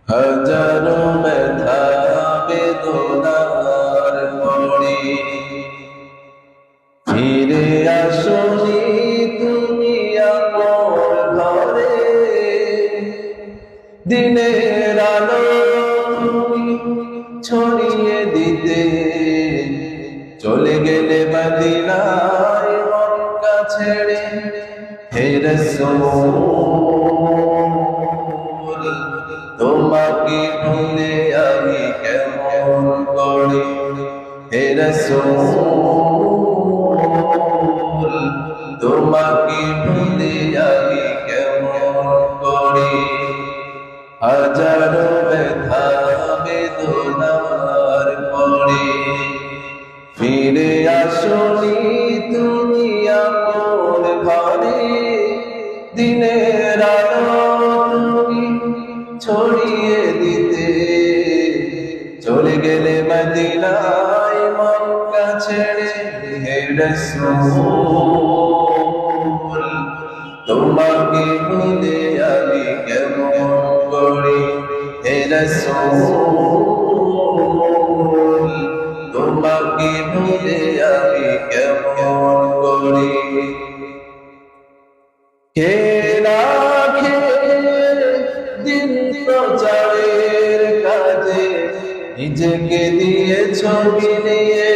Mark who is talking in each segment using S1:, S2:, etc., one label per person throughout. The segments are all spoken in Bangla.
S1: হাজারো ব্যথা বেদনার পরে ফিরে আসনি তুমি আমার ঘরে। দিনের আলো তুমি ছড়িয়ে দিতে চলে গেলে মদিনায় মক্কা ছেড়ে। হে রাসূল তোমাকে ভুলে আমি কেমন করি। হে রাসূল তোমাকে ভুলে আমি কেমন করি। হাজারো ব্যথা বেদনার পরে ফিরে আসনি তুমি আমার ঘরে। দিনের আলো তুমি ছড়িয়ে দিতে চলে গেলে মদিনায় মক্কা ছেড়ে। হে রাসূল তোমাকে ভুলে আমি কেমন করি। হে রাসূল তোমাকে ভুলে আমি কেমন করি। কে রাখে দিন প্রচারের কাজে নিজেকে দিয়ে ছবি নিয়ে।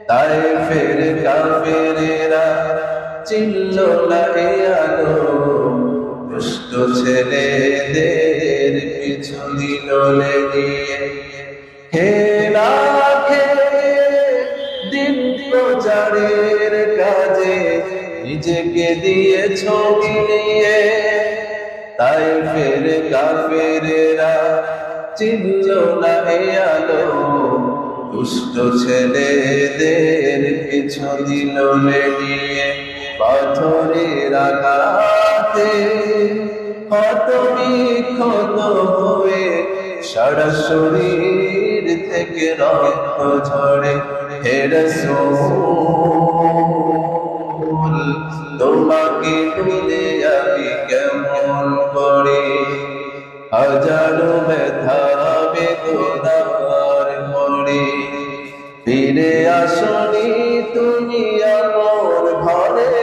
S1: তায়েফের কাফেরেরা চিনল না এ আলো, দুষ্ট ছেলেদের পিছু দিল নিয়ে। হে রাখে দিন প্রচারের কাজে নিজেকে দিয়ে ছবি নিয়ে। তায়েফের কাফেরেরা চিনল না এ আলো, দুষ্ট ছেলেদের পিছু দিল নিয়ে। পাথরের আঘাতে ক্ষত বিক্ষত হয়ে সারা শরীর থেকে রক্ত ঝরে। হে রাসূল তোমাকে ভুলে আমি কেমন করি। হাজারো ব্যথা বেদনার পরে ফিরে আসনি তুমি আমার ঘরে।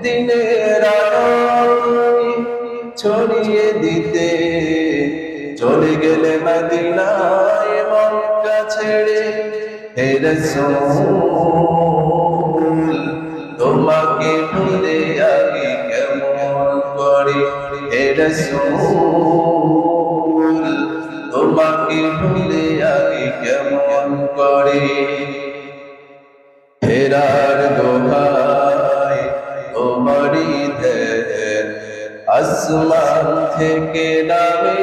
S1: দিনের আলো তুমি ছড়িয়ে দিতে চলে গেলে মদিনায় মক্কা ছেড়ে। হে রাসূল তোমাকে ভুলে আমি কেমন করি। হে রাসূল তোমাকে ভুলে আমি কেমন করি। হেরার দোহাই তোমারি ধ্যান, আসমান থেকে নামে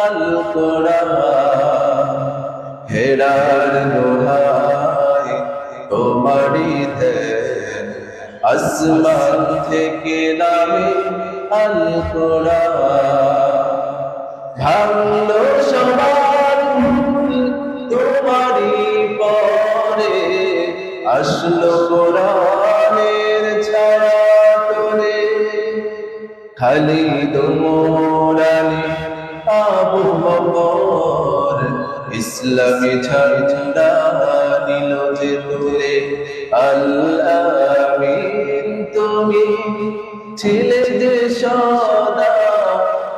S1: আল কোরআন। হেরার দোহাই তোমারি ধ্যান, আসমান থেকে নামে আল কোরআন। ভাঙলো সবার ভুল তোমারি পরে, আসলো কোরআনের ছায়া তোরে। খালিদ ওমর আলী আবু বকর ইসলামী ঝান্ডা নিল যে তুলে। আল আমিন তুমি ছিলে যে সদা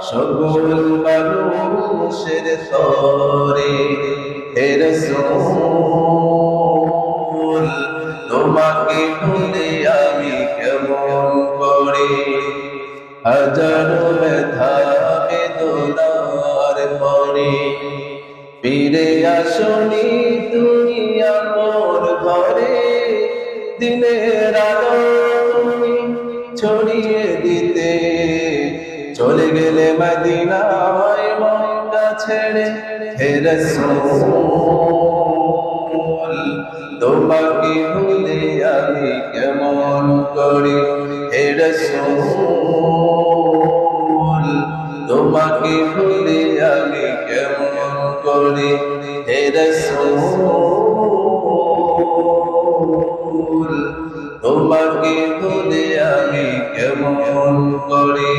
S1: সকল মানুষের তরে। হে রাসূল তোমাকে ভুলে আমি কেমন করি। হাজারো ব্যথা বেদনার পরে ফিরে আসনি তুমি আমার ঘরে। দিনের আলো তুমি ছড়িয়ে দিতে চলে গেলে মদিনায় মক্কা ছেড়ে। হে রাসূল তোমাকে ভুলে আমি কেমন করি। হে রাসূল তোমাকে ভুলে আমি কেমন করি। হে রাসূল তোমাকে ভুলে আমি কেমন করি।